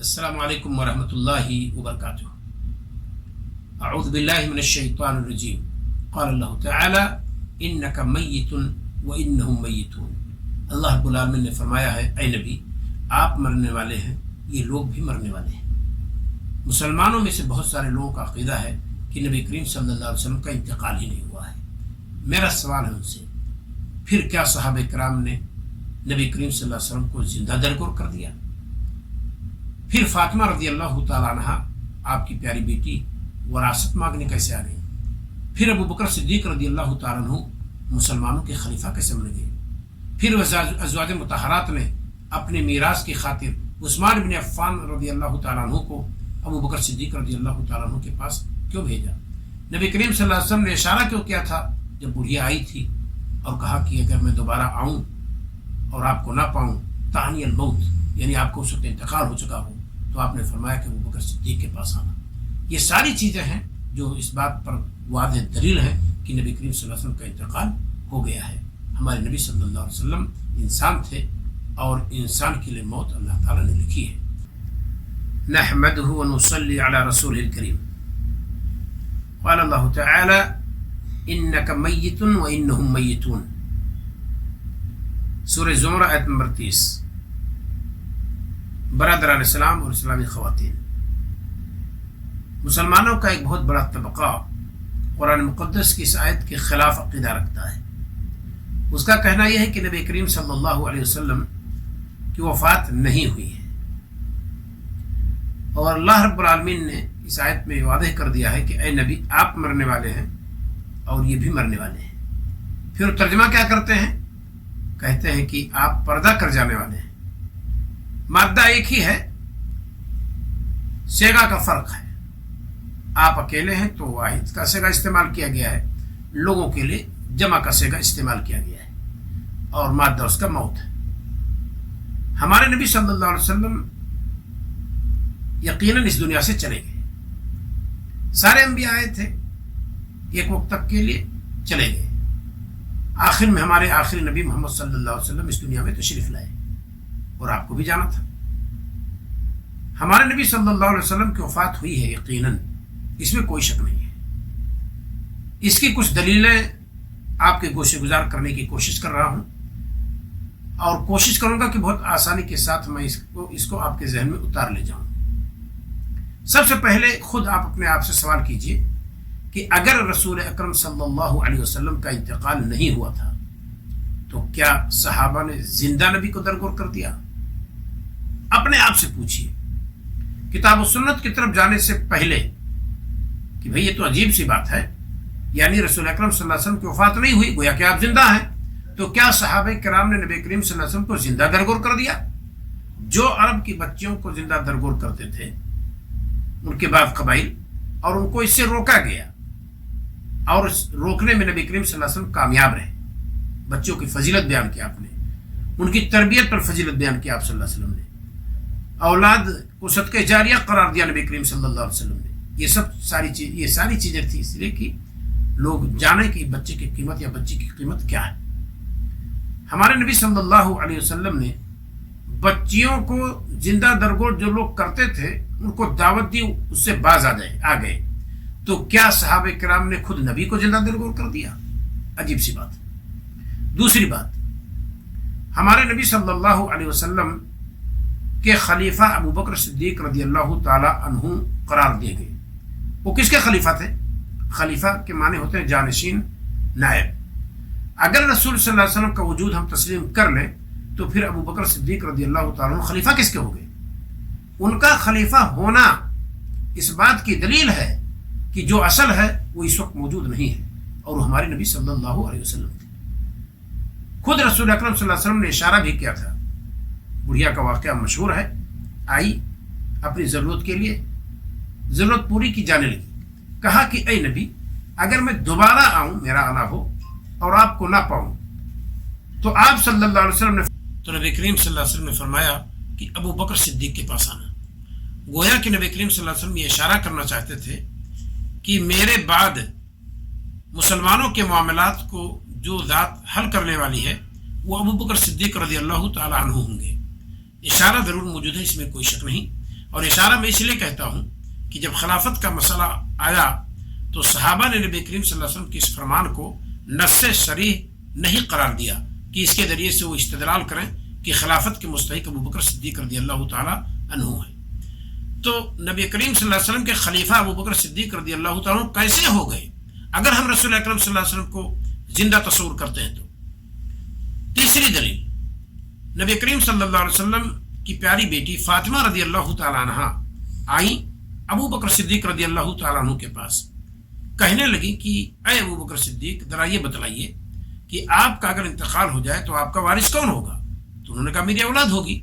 السلام علیکم ورحمۃ اللہ وبرکاتہ۔ اعوذ باللہ من الشیطان الرجیم۔ قال اللہ تعالی انک میت وانہم میتون۔ اللہ رب العالمین نے فرمایا ہے اے نبی آپ مرنے والے ہیں، یہ لوگ بھی مرنے والے ہیں۔ مسلمانوں میں سے بہت سارے لوگوں کا عقیدہ ہے کہ نبی کریم صلی اللہ علیہ وسلم کا انتقال ہی نہیں ہوا ہے۔ میرا سوال ہے ان سے، پھر کیا صحابہ کرام نے نبی کریم صلی اللہ علیہ وسلم کو زندہ درگور کر دیا؟ پھر فاطمہ رضی اللہ تعالیٰ عنہ آپ کی پیاری بیٹی وراثت مانگنے کیسے آ گئی؟ پھر ابو بکر صدیق رضی اللہ تعالیٰ عنہ مسلمانوں کے خلیفہ کیسے بن گئے؟ پھر ازواج مطہرات نے اپنے میراث کی خاطر عثمان بن عفان رضی اللہ تعالیٰ عنہ کو ابو بکر صدیق رضی اللہ تعالیٰ عنہ کے پاس کیوں بھیجا؟ نبی کریم صلی اللہ علیہ وسلم نے اشارہ کیوں کیا تھا جب بڑھیا آئی تھی اور کہا کہ اگر میں دوبارہ آؤں اور آپ کو نہ پاؤں تعنی الموت، یعنی آپ کو اس وقت انتقال ہو چکا ہو، تو آپ نے فرمایا کہ ابو بکر صدیق کے پاس آنا۔ یہ ساری چیزیں ہیں جو اس بات پر واضح دلیل ہے کہ نبی کریم صلی اللہ علیہ وسلم کا انتقال ہو گیا ہے۔ ہمارے نبی صلی اللہ علیہ وسلم انسان تھے اور انسان کے لیے موت اللہ تعالیٰ نے لکھی ہے۔ نحمدہ ونصلی علی رسولہ الکریم۔ قال اللہ تعالی انک میت وانہم میتون۔ سورہ زمرہ آیت نمبر 30۔ برادران اسلام اور اسلامی خواتین، مسلمانوں کا ایک بہت بڑا طبقہ قرآن مقدس کی اس آیت کے خلاف عقیدہ رکھتا ہے۔ اس کا کہنا یہ ہے کہ نبی کریم صلی اللہ علیہ وسلم کی وفات نہیں ہوئی ہے، اور اللہ رب العالمین نے اس آیت میں واضح کر دیا ہے کہ اے نبی آپ مرنے والے ہیں اور یہ بھی مرنے والے ہیں۔ پھر ترجمہ کیا کرتے ہیں؟ کہتے ہیں کہ آپ پردہ کر جانے والے ہیں۔ مادہ ایک ہی ہے، سیگا کا فرق ہے۔ آپ اکیلے ہیں تو واحد کا سیگا استعمال کیا گیا ہے، لوگوں کے لیے جمع کا سیگا استعمال کیا گیا ہے، اور مادہ اس کا موت ہے۔ ہمارے نبی صلی اللہ علیہ وسلم یقیناً اس دنیا سے چلے گئے۔ سارے انبیاء آئے تھے، ایک وقت تک کے لیے چلے گئے، آخر میں ہمارے آخری نبی محمد صلی اللہ علیہ وسلم اس دنیا میں تشریف لائے، اور آپ کو بھی جانا تھا۔ ہمارے نبی صلی اللہ علیہ وسلم کی وفات ہوئی ہے یقیناً، اس میں کوئی شک نہیں ہے۔ اس کی کچھ دلیلیں آپ کے گوشے گزار کرنے کی کوشش کر رہا ہوں، اور کوشش کروں گا کہ بہت آسانی کے ساتھ میں اس کو آپ کے ذہن میں اتار لے جاؤں۔ سب سے پہلے خود آپ اپنے آپ سے سوال کیجئے کہ اگر رسول اکرم صلی اللہ علیہ وسلم کا انتقال نہیں ہوا تھا تو کیا صحابہ نے زندہ نبی کو درگور کر دیا؟ اپنے آپ سے پوچھیے، کتاب و سنت کی طرف جانے سے پہلے، کہ بھئی یہ تو عجیب سی بات ہے، یعنی رسول اکرم صلی اللہ علیہ وسلم کی وفات نہیں ہوئی، گویا کہ آپ زندہ ہیں، تو کیا صحابہ کرام نے نبی کریم صلی اللہ علیہ وسلم کو زندہ درگور کر دیا؟ جو عرب کی بچیوں کو زندہ درگور کرتے تھے ان کے بعد قبائل، اور ان کو اس سے روکا گیا، اور روکنے میں نبی کریم صلی اللہ علیہ وسلم کامیاب رہے۔ بچوں کی فضیلت بیان کی آپ نے، ان کی تربیت پر فضیلت بیان کی آپ صلی اللہ علیہ وسلم نے، اولاد کو صدقہ جاریہ قرار دیا نبی کریم صلی اللہ علیہ وسلم نے۔ یہ ساری چیزیں تھی اس لیے کہ لوگ جانے کہ بچے کی قیمت یا بچی کی قیمت کیا ہے۔ ہمارے نبی صلی اللہ علیہ وسلم نے بچیوں کو زندہ درگور جو لوگ کرتے تھے ان کو دعوت دی، اس سے باز آ گئے، تو کیا صحابہ کرام نے خود نبی کو زندہ درگور کر دیا؟ عجیب سی بات۔ دوسری بات، ہمارے نبی صلی اللہ علیہ وسلم کے خلیفہ ابو بکر صدیق رضی اللہ تعالی عنہ قرار دیے گئے۔ وہ کس کے خلیفہ تھے؟ خلیفہ کے معنی ہوتے ہیں جانشین، نائب۔ اگر رسول صلی اللہ علیہ وسلم کا وجود ہم تسلیم کر لیں تو پھر ابو بکر صدیق رضی اللہ تعالیٰ عنہ خلیفہ کس کے ہو گئے؟ ان کا خلیفہ ہونا اس بات کی دلیل ہے کہ جو اصل ہے وہ اس وقت موجود نہیں ہے، اور وہ ہمارے نبی صلی اللہ علیہ وسلم تھے۔ خود رسول اکرم صلی اللہ علیہ وسلم نے اشارہ بھی کیا تھا، بڑھیا کا واقعہ مشہور ہے، آئی اپنی ضرورت کے لیے، ضرورت پوری کی جانے لگی، کہا کہ اے نبی اگر میں دوبارہ آؤں، میرا آنا ہو اور آپ کو نہ پاؤں تو آپ صلی اللہ علیہ وسلم نے، تو نبی کریم صلی اللہ علیہ وسلم نے فرمایا کہ ابو بکر صدیق کے پاس آنا۔ گویا کہ نبی کریم صلی اللہ علیہ وسلم یہ اشارہ کرنا چاہتے تھے کہ میرے بعد مسلمانوں کے معاملات کو جو ذات حل کرنے والی ہے وہ ابو بکر صدیق رضی اللہ تعالی عنہ ہوں گے۔ اشارہ ضرور موجود ہے، اس میں کوئی شک نہیں، اور اشارہ میں اس لیے کہتا ہوں کہ جب خلافت کا مسئلہ آیا تو صحابہ نے نبی کریم صلی اللہ علیہ وسلم کے اس فرمان کو نص صریح نہیں قرار دیا کہ اس کے ذریعے سے وہ استدلال کریں کہ خلافت کے مستحق ابو بکر صدیق رضی اللہ تعالی عنہ ہے. تو نبی کریم صلی اللہ علیہ وسلم کے خلیفہ ابو بکر صدیق رضی اللہ تعالیٰ عنہ کیسے ہو گئے اگر ہم رسول اکرم صلی اللہ علیہ وسلم کو زندہ تصور کرتے ہیں تو؟ تیسری دلیل، نبی کریم صلی اللہ علیہ وسلم کی پیاری بیٹی فاطمہ رضی اللہ تعالیٰ عنہ آئیں ابو بکر صدیق رضی اللہ تعالیٰ عنہ کے پاس، کہنے لگی کہ اے ابو بکر صدیق ذرا یہ بتلائیے کہ آپ کا اگر انتقال ہو جائے تو آپ کا وارث کون ہوگا؟ تو انہوں نے کہا میری اولاد ہوگی.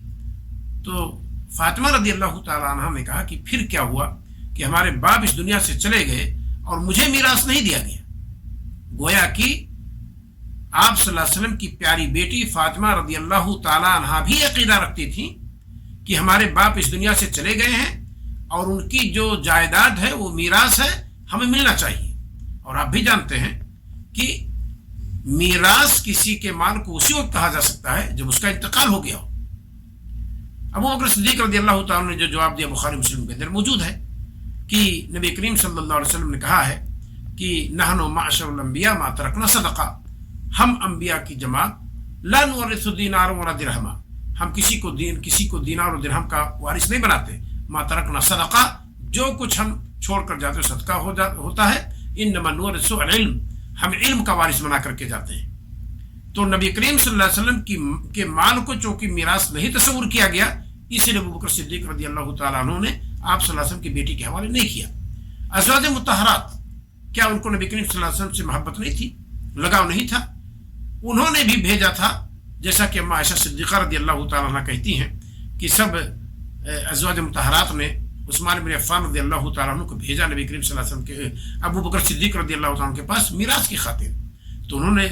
تو فاطمہ رضی اللہ تعالیٰ عنہ نے کہا کہ پھر کیا ہوا کہ ہمارے باپ اس دنیا سے چلے گئے اور مجھے میراث نہیں دیا گیا. گویا کہ آپ صلی اللہ علیہ وسلم کی پیاری بیٹی فاطمہ رضی اللہ تعالیٰ عنہ بھی عقیدہ رکھتی تھی کہ ہمارے باپ اس دنیا سے چلے گئے ہیں اور ان کی جو جائیداد ہے وہ میراث ہے، ہمیں ملنا چاہیے. اور آپ بھی جانتے ہیں کہ میراث کسی کے مال کو اسی وقت کہا جا سکتا ہے جب اس کا انتقال ہو گیا ہو. ابو بکر صدیق رضی اللہ تعالیٰ نے جو جواب دیا بخاری مسلم کے اندر موجود ہے کہ نبی کریم صلی اللہ علیہ وسلم نے کہا ہے کہ نحن معشر الانبیاء ما ترکنا صدقہ، ہم انبیاء کی جماعت لا نورث دینار ولا درہم، ہم کسی کو دینار اور درہم کا وارث نہیں بناتے. ما ترکنا صدقہ، جو کچھ ہم چھوڑ کر جاتے صدقہ ہوتا ہے. انما نورث العلم، ہم علم کا وارث بنا کر کے جاتے ہیں. تو نبی کریم صلی اللہ علیہ وسلم کے مال کو چونکہ میراث نہیں تصور کیا گیا، اس لیے ابو بکر صدیق رضی اللہ تعالیٰ عنہ نے آپ صلی اللہ علیہ وسلم کی بیٹی کے حوالے نہیں کیا. ازواج مطہرات، کیا ان کو نبی کریم صلی اللہ علیہ وسلم سے محبت نہیں تھی، لگاؤ نہیں تھا؟ انہوں نے بھی بھیجا تھا، جیسا کہ اما عائشہ صدیقہ رضی اللہ تعالیٰ عنہ کہتی ہیں کہ سب ازواج مطہرات نے عثمان بن عفان رضی اللہ تعالیٰ عنہ کو بھیجا نبی کریم صلی اللہ علیہ وسلم کے ابو بکر صدیق رضی اللہ تعالیٰ عنہ کے پاس میراث کی خاطر. تو انہوں نے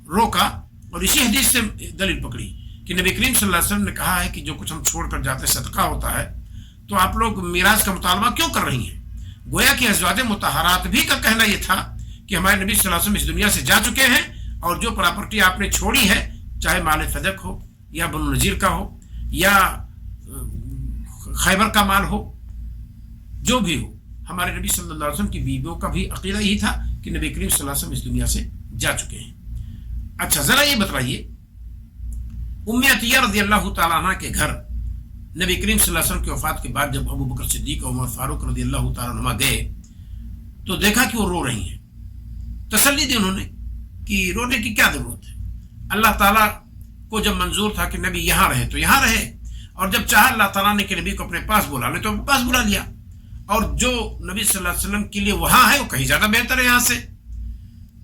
روکا اور اسی حدیث سے دلیل پکڑی کہ نبی کریم صلی اللہ علیہ وسلم نے کہا ہے کہ جو کچھ ہم چھوڑ کر جاتے صدقہ ہوتا ہے، تو آپ لوگ میراث کا مطالبہ کیوں کر رہی ہیں؟ گویا کہ ازواج مطہرات بھی کا کہنا یہ تھا کہ ہمارے نبی صلی اللہ علیہ وسلم اس دنیا سے جا چکے ہیں اور جو پراپرٹی آپ نے چھوڑی ہے، چاہے مال فدق ہو یا بنو نذیر کا ہو یا خیبر کا مال ہو، جو بھی ہو، ہمارے نبی صلی اللہ علیہ وسلم کی بیویوں کا بھی عقیدہ یہی تھا کہ نبی کریم صلی اللہ علیہ وسلم اس دنیا سے جا چکے ہیں. اچھا ذرا یہ بتائیے، ام عطیہ رضی اللہ تعالیٰ عنہ کے گھر نبی کریم صلی اللہ علیہ وسلم کی وفات کے بعد جب ابو بکر صدیق اور عمر فاروق رضی اللہ تعالیٰ عنہ گئے تو دیکھا کہ وہ رو رہی ہیں. تسلی دی انہوں نے کہ رونے کی کیا ضرورت ہے، اللہ تعالیٰ کو جب منظور تھا کہ نبی یہاں رہے تو یہاں رہے، اور جب چاہا اللہ تعالیٰ نے کہ نبی کو اپنے پاس بلا لے تو اپنے پاس بلا لیا، اور جو نبی صلی اللہ علیہ وسلم کے لیے وہاں ہے وہ کہیں زیادہ بہتر ہے یہاں سے.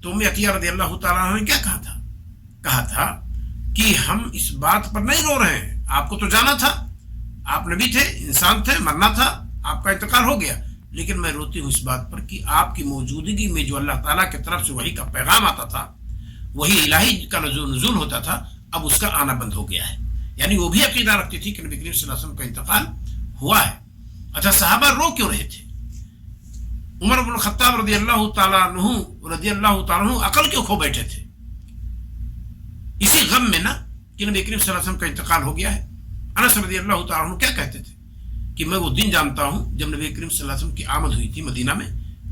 تو ام عطیہ رضی اللہ تعالیٰ عنہ نے کیا کہا تھا کہ ہم اس بات پر نہیں رو رہے ہیں، آپ کو تو جانا تھا، آپ نبی تھے، انسان تھے، مرنا تھا، آپ کا انتقال ہو گیا، لیکن میں روتی ہوں اس بات پر کہ آپ کی موجودگی میں جو اللہ تعالیٰ کی طرف سے وحی کا پیغام آتا تھا، وہی الہی کا نزول ہوتا تھا، اب اس کا آنا بند ہو گیا ہے. یعنی وہ بھی عقیدہ رکھتی تھی کہ نبی کریم صلی اللہ علیہ وسلم کا انتقال ہوا ہے. اچھا صحابہ رو کیوں رہے تھے؟ عمر بن الخطاب رضی اللہ تعالیٰ عنہ عقل کیوں کھو بیٹھے تھے؟ اسی غم میں نا کہ نبی کریم صلی اللہ علیہ وسلم کا انتقال ہو گیا ہے. انس رضی اللہ تعالیٰ عنہ کیا کہتے تھے کہ میں وہ دن جانتا ہوں جب نبی کریم صلی اللہ علیہ وسلم کی آمد ہوئی تھی مدینہ میں،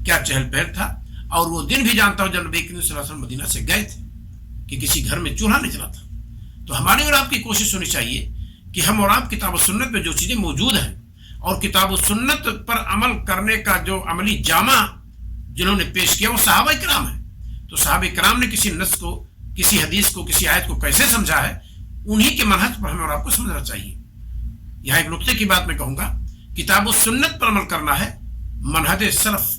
کیا چہل پہل تھا، اور وہ دن بھی جانتا ہوں جب نبی کریم صلی اللہ علیہ وسلم مدینہ سے گئے تھے کہ کسی گھر میں چولہا نہیں جلا تھا. تو ہماری اور آپ کی کوشش ہونی چاہیے کہ ہم اور آپ کتاب و سنت میں جو چیزیں موجود ہیں اور کتاب و سنت پر عمل کرنے کا جو عملی جامع جنہوں نے پیش کیا وہ صحابہ کرام ہیں. تو صحابہ کرام نے کسی نص کو، کسی حدیث کو، کسی آیت کو کیسے سمجھا ہے، انہی کے منہج پر ہمیں اور آپ کو سمجھنا چاہیے. یہاں ایک نقطے کی بات میں کہوں گا، کتاب و سنت پر عمل کرنا ہے منہج سلف،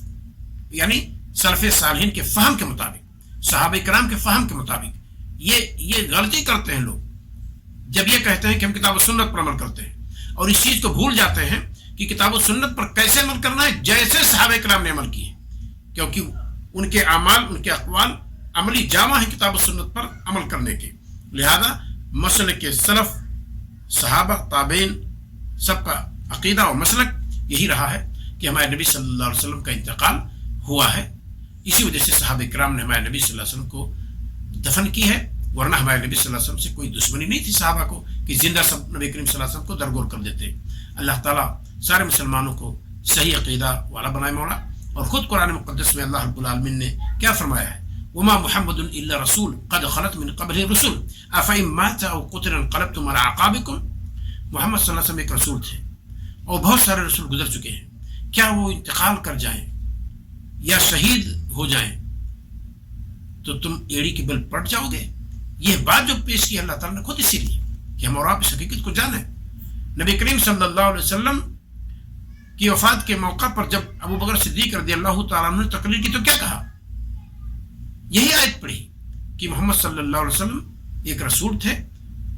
یعنی سلف صالحین کے فہم کے مطابق، صحابہ کرام کے فہم کے مطابق. یہ غلطی کرتے ہیں لوگ جب یہ کہتے ہیں کہ ہم کتاب و سنت پر عمل کرتے ہیں، اور اس چیز کو بھول جاتے ہیں کہ کتاب و سنت پر کیسے عمل کرنا ہے، جیسے صحابہ کرام نے عمل کیے، کیونکہ ان کے اعمال، ان کے اقوال عملی جامع ہے کتاب و سنت پر عمل کرنے کے. لہذا مسلک کے سلف، صحابہ، تابعین سب کا عقیدہ اور مسلک یہی رہا ہے کہ ہمارے نبی صلی اللہ علیہ وسلم کا انتقال ہوا ہے. اسی وجہ سے صحابہ کرام نے ہمارے نبی صلی اللہ علیہ وسلم کو دفن کی ہے، ورنہ ہمارے نبی صلی اللہ علیہ وسلم سے کوئی دشمنی نہیں تھی صحابہ کو کہ زندہ سب نبی کریم صلی اللہ علیہ وسلم کو درگور کر دیتے. اللہ تعالیٰ سارے مسلمانوں کو صحیح عقیدہ والا بنائے مولا. اور خود قرآن مقدس میں اللہ رب العالمین نے کیا فرمایا ہے؟ وما محمد الا رسول قد خلت من قبله الرسل افئن مات او قتل انقلبتم على اعقابكم. محمد صلی اللہ علیہ وسلم ایک رسول تھے اور بہت سارے رسول گزر چکے ہیں، کیا وہ انتقال کر جائیں یا شہید ہو جائیں تو تم ایڑی کے بل پٹ جاؤ گے؟ یہ بات جو پیش کی اللہ تعالیٰ نے خود اسی لیے کہ ہم اور آپ اس حقیقت کو جانیں. نبی کریم صلی اللہ علیہ وسلم کی وفات کے موقع پر جب ابو بکر صدیق رضی اللہ تعالیٰ عنہ نے تقریر کی تو کیا کہا؟ یہی آیت پڑھی کہ محمد صلی اللہ علیہ وسلم ایک رسول تھے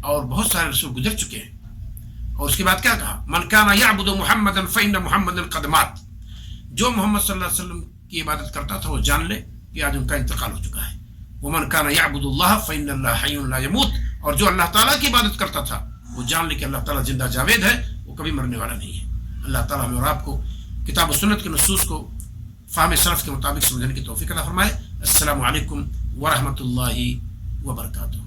اور بہت سارے رسول گزر چکے ہیں. اور اس کے بعد کیا کہا؟ من کان یعبد محمدا فإن محمدا قد مات. جو محمد صلی اللہ علیہ وسلم کی عبادت کرتا تھا وہ جان لے کہ آج ان کا انتقال ہو چکا ہے. ومن کان یعبد اللہ فإن اللہ حی لا یموت. اور جو اللہ تعالیٰ کی عبادت کرتا تھا وہ جان لے کہ اللہ تعالیٰ زندہ جاوید ہے، وہ کبھی مرنے والا نہیں ہے. اللہ تعالیٰ ہمیں اور آپ کو کتاب و سنت کے نصوص کو فہم سلف کے مطابق سمجھنے کی توفیق عطا فرمائے. السلام علیکم ورحمۃ اللہ وبرکاتہ.